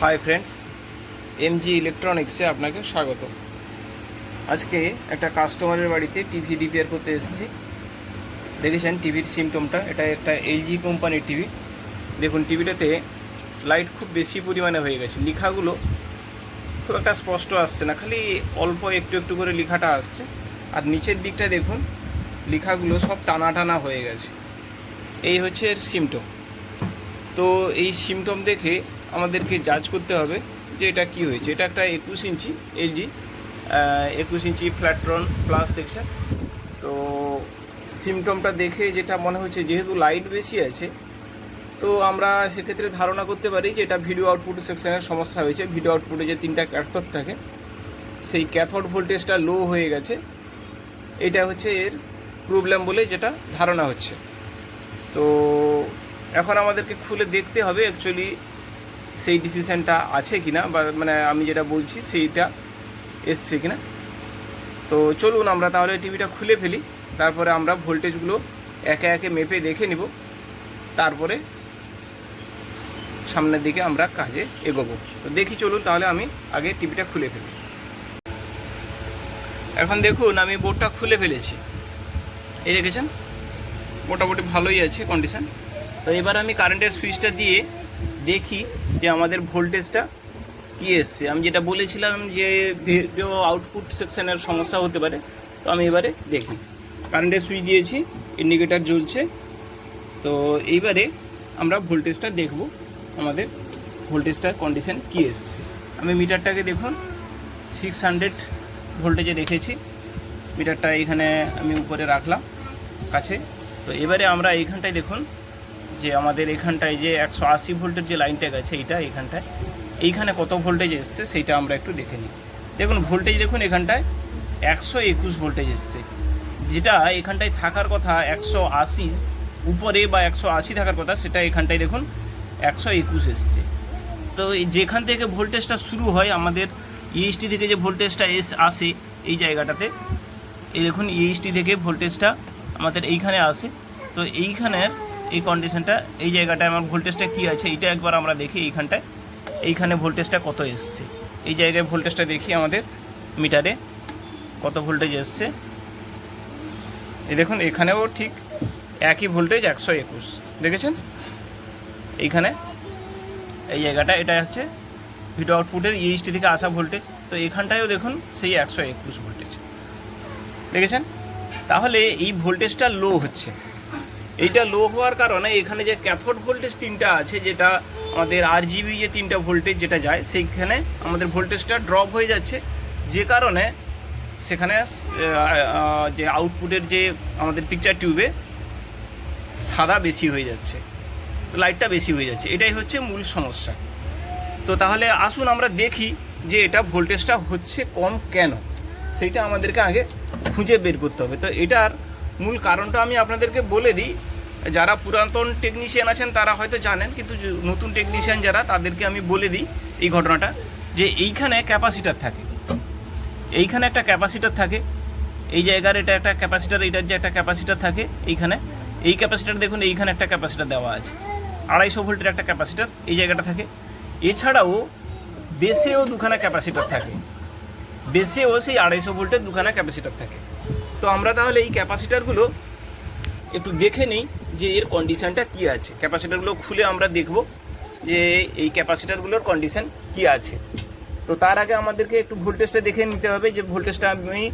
Hi friends, MG ইলেকট্রনিক্সে আপনাকে স্বাগত। আজকে একটা কাস্টমারের বাড়িতে টিভি রিপেয়ার করতে এসেছি। দেখেছেন টিভির সিমটমটা, এটা একটা এলজি কোম্পানির টিভি। দেখুন টিভিটাতে লাইট খুব বেশি পরিমাণে হয়ে গেছে, লেখাগুলো খুব একটা স্পষ্ট আসছে না, খালি অল্প একটু একটু করে লেখাটা আসছে। আর নিচের দিকটা দেখুন লেখাগুলো সব টানা টানা হয়ে গেছে। এই হচ্ছে এর সিমটম। তো এই সিমটম দেখে আমাদেরকে জাজ করতে হবে যে এটা কি হয়েছে। এটা একটা 21 ইঞ্চি এলজি 21 ইঞ্চি ফ্ল্যাট্রন প্লাস দেখছেন। তো সিমটমটা দেখে যেটা মনে হচ্ছে, যেহেতু লাইট বেশি আছে, তো আমরা সেক্ষেত্রে ধারণা করতে পারি যে এটা ভিডিও আউটপুট সেকশনের সমস্যা হয়েছে। ভিডিও আউটপুটে যে 3টা ক্যাথোড থাকে, সেই ক্যাথোড ভোল্টেজটা লো হয়ে গেছে। এটা হচ্ছে এর প্রবলেম বলে যেটা ধারণা হচ্ছে। তো এখন আমাদেরকে খুলে দেখতে হবে অ্যাকচুয়ালি সেই ডিসিশানটা আছে কি না, বা মানে আমি যেটা বলছি সেইটা এসছে কি না। তো চলুন আমরা তাহলে টিভিটা খুলে ফেলি, তারপরে আমরা ভোল্টেজগুলো একে একে মেপে দেখে নিব, তারপরে সামনের দিকে আমরা কাজে এগোবো। তো দেখি, চলুন তাহলে আমি আগে টিভিটা খুলে ফেলি। এখন দেখুন আমি বোর্ডটা খুলে ফেলেছি, এই দেখেছেন মোটামুটি ভালোই আছে কন্ডিশান। তো এবার আমি কারেন্টের সুইচটা দিয়ে দেখি যে আমাদের ভোল্টেজটা কী এসছে। আমি যেটা বলেছিলাম যে ভিডিও আউটপুট সেকশনের সমস্যা হতে পারে। তো আমি এবারে দেখি, কারেন্টের সুইচ দিয়েছি, ইন্ডিকেটার জ্বলছে। তো এইবারে আমরা ভোল্টেজটা দেখব, আমাদের ভোল্টেজটার কন্ডিশন কী এসছে। আমি মিটারটাকে দেখুন 600 ভোল্টেজে রেখেছি। মিটারটা এখানে আমি উপরে রাখলাম কাছে। তো এবারে আমরা এইখানটায় দেখুন যে আমাদের এখানটায় যে 180 ভোল্টের যে লাইনটা গেছে, এইখানে কত ভোল্টেজ এসছে সেইটা আমরা একটু দেখে নিই। দেখুন ভোল্টেজ দেখুন এখানটায় 121 ভোল্টেজ এসছে, যেটা এখানটায় থাকার কথা 180 উপরে বা 180 থাকার কথা, সেটা এখানটায় দেখুন 121 এসছে। তো যেখান থেকে ভোল্টেজটা শুরু হয়, আমাদের ইএসটি থেকে যে ভোল্টেজটা আসে এই জায়গাটাতে, এই দেখুন ইএসটি থেকে ভোল্টেজটা আমাদের এইখানে আসে। তো এইখানের এই কন্ডিশনটা, এই জায়গাটায় আমার ভোল্টেজটা কী আছে এইটা একবার আমরা দেখি। এইখানে ভোল্টেজটা কত এসছে, এই জায়গায় ভোল্টেজটা দেখি আমাদের মিটারে কত ভোল্টেজ এসছে। এই দেখুন এখানেও ঠিক একই ভোল্টেজ 121 দেখেছেন। এইখানে এই জায়গাটা, এটা হচ্ছে ভিডিও আউটপুটের ইএসটি থেকে আসা ভোল্টেজ। তো এখানটায়ও দেখুন সেই 121 ভোল্টেজ দেখেছেন। তাহলে এই ভোল্টেজটা লো হচ্ছে। এইটা লো হওয়ার কারণে এখানে যে ক্যাথোড ভোল্টেজ 3টা আছে, যেটা আমাদের আরজিবি যে 3টা ভোল্টেজ যেটা যায়, সেইখানে আমাদের ভোল্টেজটা ড্রপ হয়ে যাচ্ছে, যে কারণে সেখানে যে আউটপুটের যে আমাদের পিকচার টিউবে সাদা বেশি হয়ে যাচ্ছে, লাইটটা বেশি হয়ে যাচ্ছে। এটাই হচ্ছে মূল সমস্যা। তো তাহলে আসুন আমরা দেখি যে এটা ভোল্টেজটা হচ্ছে কম কেন, সেইটা আমাদেরকে আগে খুঁজে বের করতে হবে। তো এটার মূল কারণটা আমি আপনাদেরকে বলে দিই। যারা পুরাতন টেকনিশিয়ান আছেন তারা হয়তো জানেন, কিন্তু নতুন টেকনিশিয়ান যারা, তাদেরকে আমি বলে দিই এই ঘটনাটা, যে এইখানে ক্যাপাসিটার থাকে, এইখানে একটা ক্যাপাসিটার থাকে, এই জায়গার এটা একটা ক্যাপাসিটার, এইটার যে একটা ক্যাপাসিটার থাকে এইখানে, এই ক্যাপাসিটার দেখুন এইখানে একটা ক্যাপাসিটার দেওয়া আছে, 250 ভোল্টের একটা ক্যাপাসিটার এই জায়গাটা থাকে। এছাড়াও বেসেও দুখানা ক্যাপাসিটার থাকে, বেসেও সেই 250 ভোল্টের দুখানা ক্যাপাসিটার থাকে। তো আমরা তাহলে এই ক্যাপাসিটারগুলো একটু দেখে নিই যে এর কন্ডিশানটা কী আছে। ক্যাপাসিটারগুলো খুলে আমরা দেখব যে এই ক্যাপাসিটারগুলোর কন্ডিশান কী আছে। তো তার আগে আমাদেরকে একটু ভোল্টেজটা দেখে নিতে হবে, যে ভোল্টেজটা আমি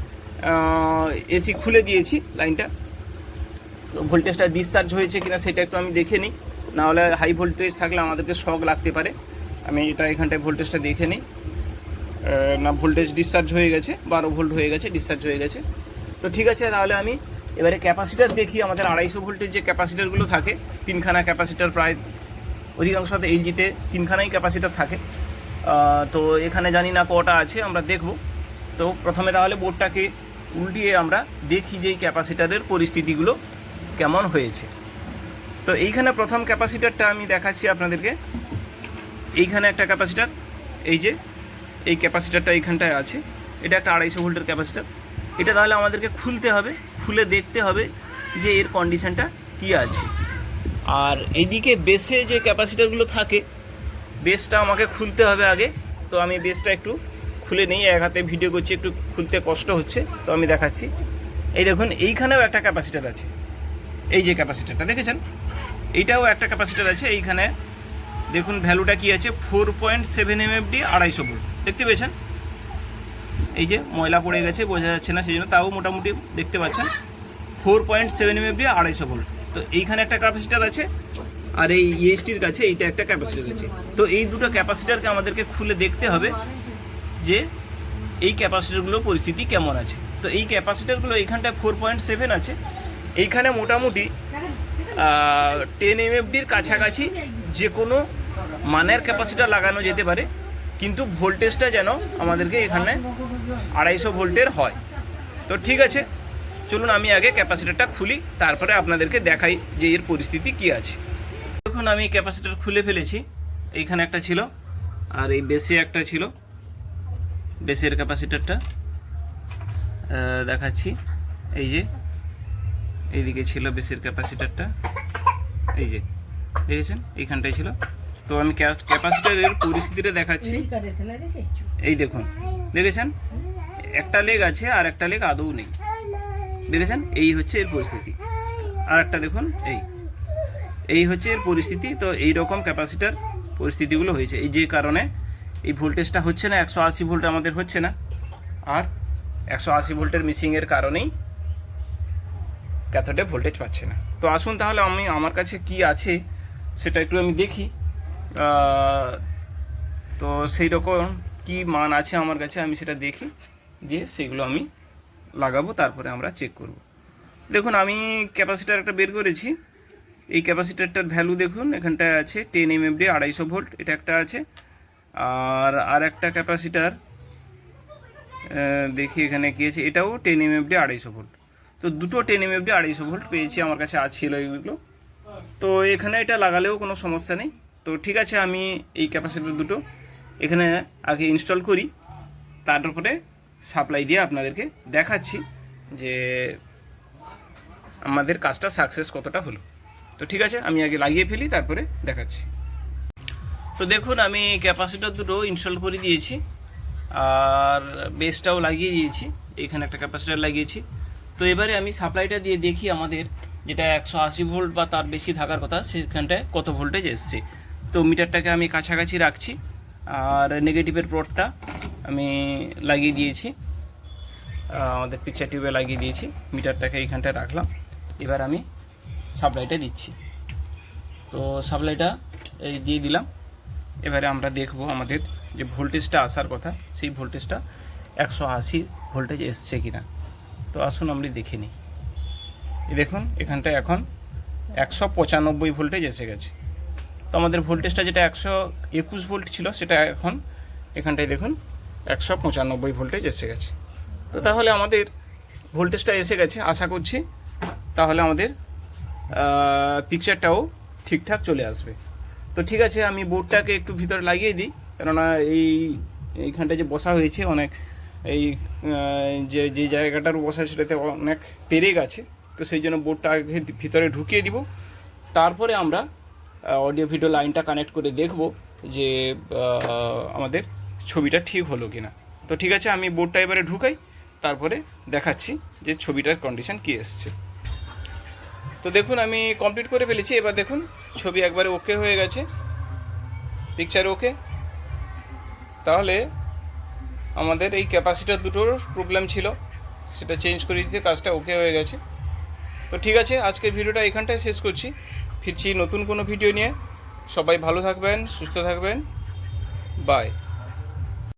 এসি খুলে দিয়েছি লাইনটা, তো ভোল্টেজটা ডিসচার্জ হয়েছে কিনা সেটা একটু আমি দেখে নিই, নাহলে হাই ভোল্টেজ থাকলে আমাদেরকে শক লাগতে পারে। আমি এটা এখানটায় ভোল্টেজটা দেখে নিই। না, ভোল্টেজ ডিসচার্জ হয়ে গেছে, 12 ভোল্ট হয়ে গেছে, ডিসচার্জ হয়ে গেছে। তো ঠিক আছে, তাহলে আমি এবারে ক্যাপাসিটার দেখি। আমাদের 250 ভোল্টের যে ক্যাপাসিটারগুলো থাকে, 3খানা ক্যাপাসিটার, প্রায় অধিকাংশত এলজিতে 3খানাই ক্যাপাসিটার থাকে। তো এখানে জানি না কটা আছে, আমরা দেখব। তো প্রথমে তাহলে বোর্ডটাকে উল্টিয়ে আমরা দেখি যে এই ক্যাপাসিটারের পরিস্থিতিগুলো কেমন হয়েছে। তো এইখানে প্রথম ক্যাপাসিটারটা আমি দেখাচ্ছি আপনাদেরকে। এইখানে একটা ক্যাপাসিটার, এই যে এই ক্যাপাসিটারটা এইখানটায় আছে, এটা একটা 250 ভোল্টের ক্যাপাসিটার। এটা তাহলে আমাদেরকে খুলতে হবে, খুলে দেখতে হবে যে এর কন্ডিশানটা কী আছে। আর এইদিকে বেসে যে ক্যাপাসিটারগুলো থাকে, বেসটা আমাকে খুলতে হবে আগে। তো আমি বেসটা একটু খুলে নিই, এক হাতে ভিডিও করছি, একটু খুলতে কষ্ট হচ্ছে, তো আমি দেখাচ্ছি। এই দেখুন এইখানেও একটা ক্যাপাসিটার আছে, এই যে ক্যাপাসিটারটা দেখেছেন, এইটাও একটা ক্যাপাসিটার আছে। এইখানে দেখুন ভ্যালুটা কি আছে, 4.7 MFD 250 ভোল্ট, দেখতে পেয়েছেন। এই যে ময়লা পড়ে গেছে, বোঝা যাচ্ছে না সেই জন্য, তাও মোটামুটি দেখতে পাচ্ছেন 4.7 MFD 250 ভোল্ট। তো এইখানে একটা ক্যাপাসিটার আছে, আর এই ইএসটির কাছে এইটা একটা ক্যাপাসিটার আছে। তো এই দুটো ক্যাপাসিটারকে আমাদেরকে খুলে দেখতে হবে যে এই ক্যাপাসিটারগুলোর পরিস্থিতি কেমন আছে। তো এই ক্যাপাসিটারগুলো এইখানটায় 4.7 আছে, এইখানে মোটামুটি 10 MFDর কাছাকাছি যে কোনো মানের ক্যাপাসিটার লাগানো যেতে পারে, কিন্তু ভোল্টেজটা যেন আমাদেরকে এখানে 250 ভোল্টের হয়। তো ঠিক আছে, চলুন আমি আগে ক্যাপাসিটারটা খুলি, তারপরে আপনাদেরকে দেখাই যে এর পরিস্থিতি কি আছে। এখন আমি ক্যাপাসিটার খুলে ফেলেছি, এইখানে একটা ছিল আর এই বেসে একটা ছিল। বেসের ক্যাপাসিটারটা দেখাচ্ছি, এই যে এইদিকে ছিল বেসের ক্যাপাসিটারটা, এই যে দেখেছেন এইখানটাই ছিল। তো আমি ক্যাপাসিটারের পরিস্থিতিটা দেখাচ্ছি। এই দেখুন, দেখেছেন একটা লেগ আছে আর একটা লেগ আদৌ নেই, দেখেছেন। এই হচ্ছে এর পরিস্থিতি। আর একটা দেখুন, এই হচ্ছে এর পরিস্থিতি। তো এই রকম ক্যাপাসিটার পরিস্থিতিগুলো হয়েছে, এই যে কারণে এই ভোল্টেজটা হচ্ছে না, 180 ভোল্ট আমাদের হচ্ছে না। আর 180 ভোল্টের মিসিংয়ের কারণেই ক্যাথোডে ভোল্টেজ পাচ্ছে না। তো আসুন তাহলে আমি আমার কাছে কি আছে সেটা একটু আমি দেখি। তো সেই রকম কী মান আছে আমার কাছে আমি সেটা দেখি, দিয়ে সেগুলো আমি লাগাবো, তারপরে আমরা চেক করব। দেখুন আমি ক্যাপাসিটার একটা বের করেছি। এই ক্যাপাসিটারটার ভ্যালু দেখুন, এখানটায় আছে 10 MFD 250 ভোল্ট, এটা একটা আছে। আর একটা ক্যাপাসিটার দেখি এখানে কী আছে, এটাও 10 MFD 250 ভোল্ট। তো দুটো 10 MFD 250 ভোল্ট পেয়েছি, আমার কাছে ছিল এগুলো। তো এখানে এটা লাগালেও কোনো সমস্যা নেই। তো ঠিক আছে, আমি এই ক্যাপাসিটার দুটো এখানে আগে ইনস্টল করি, তারপরে সাপ্লাই দিয়ে আপনাদেরকে দেখাচ্ছি যে আমাদের কাজটা সাকসেস কতটা হলো। তো ঠিক আছে, আমি আগে লাগিয়ে ফেলি, তারপরে দেখাচ্ছি। তো দেখুন আমি ক্যাপাসিটার দুটো ইনস্টল করে দিয়েছি, আর বেসটাও লাগিয়ে দিয়েছি, এখানে একটা ক্যাপাসিটার লাগিয়েছি। তো এবারে আমি সাপ্লাইটা দিয়ে দেখি আমাদের যেটা 180 ভোল্ট বা তার বেশি থাকার কথা সেখানটায় কত ভোল্টেজ এসছে। তো মিটারটাকে আমি কাছাকাছি রাখছি, আর নেগেটিভের পোর্টটা আমি লাগিয়ে দিয়েছি, আমাদের পিকচার টিউবে লাগিয়ে দিয়েছি, মিটারটাকে এইখানটায় রাখলাম। এবার আমি সাপ্লাইটা দিচ্ছি। তো সাপ্লাইটা এই দিয়ে দিলাম। এবারে আমরা দেখব আমাদের যে ভোল্টেজটা আসার কথা সেই ভোল্টেজটা 180 ভোল্টেজ এসছে কিনা। তো আসুন আমরা দেখে নিই। এই দেখুন এখানটায় এখন 195 ভোল্টেজ এসে গেছে। তো আমাদের ভোল্টেজটা যেটা 121 ভোল্ট ছিল সেটা এখন এখানটায় দেখুন 195 ভোল্টেজ এসে গেছে। তো তাহলে আমাদের ভোল্টেজটা এসে গেছে, আশা করছি তাহলে আমাদের পিকচারটাও ঠিকঠাক চলে আসবে। তো ঠিক আছে, আমি বোর্ডটাকে একটু ভিতরে লাগিয়ে দিই, কেননা এইখানটায় যে বসা হয়েছে অনেক, এই যে জায়গাটার বসা সেটাতে অনেক পেরে গেছে। তো সেই জন্য বোর্ডটা আগে ভিতরে ঢুকিয়ে দিব, তারপরে আমরা অডিও ভিডিও লাইনটা কানেক্ট করে দেখব যে আমাদের ছবিটা ঠিক হলো কি না। তো ঠিক আছে, আমি বোর্ডটা এবারে ঢুকাই, তারপরে দেখাচ্ছি যে ছবিটার কন্ডিশন কী এসছে। তো দেখুন আমি কমপ্লিট করে ফেলেছি। এবার দেখুন ছবি একবারে ওকে হয়ে গেছে, পিকচার ওকে। তাহলে আমাদের এই ক্যাপাসিটার দুটোর প্রবলেম ছিল, সেটা চেঞ্জ করে দিতে কাজটা ওকে হয়ে গেছে। তো ঠিক আছে, আজকের ভিডিওটা এখানটায় শেষ করছি, ফিরছি নতুন কোনো ভিডিও নিয়ে। সবাই ভালো থাকবেন, সুস্থ থাকবেন, বাই।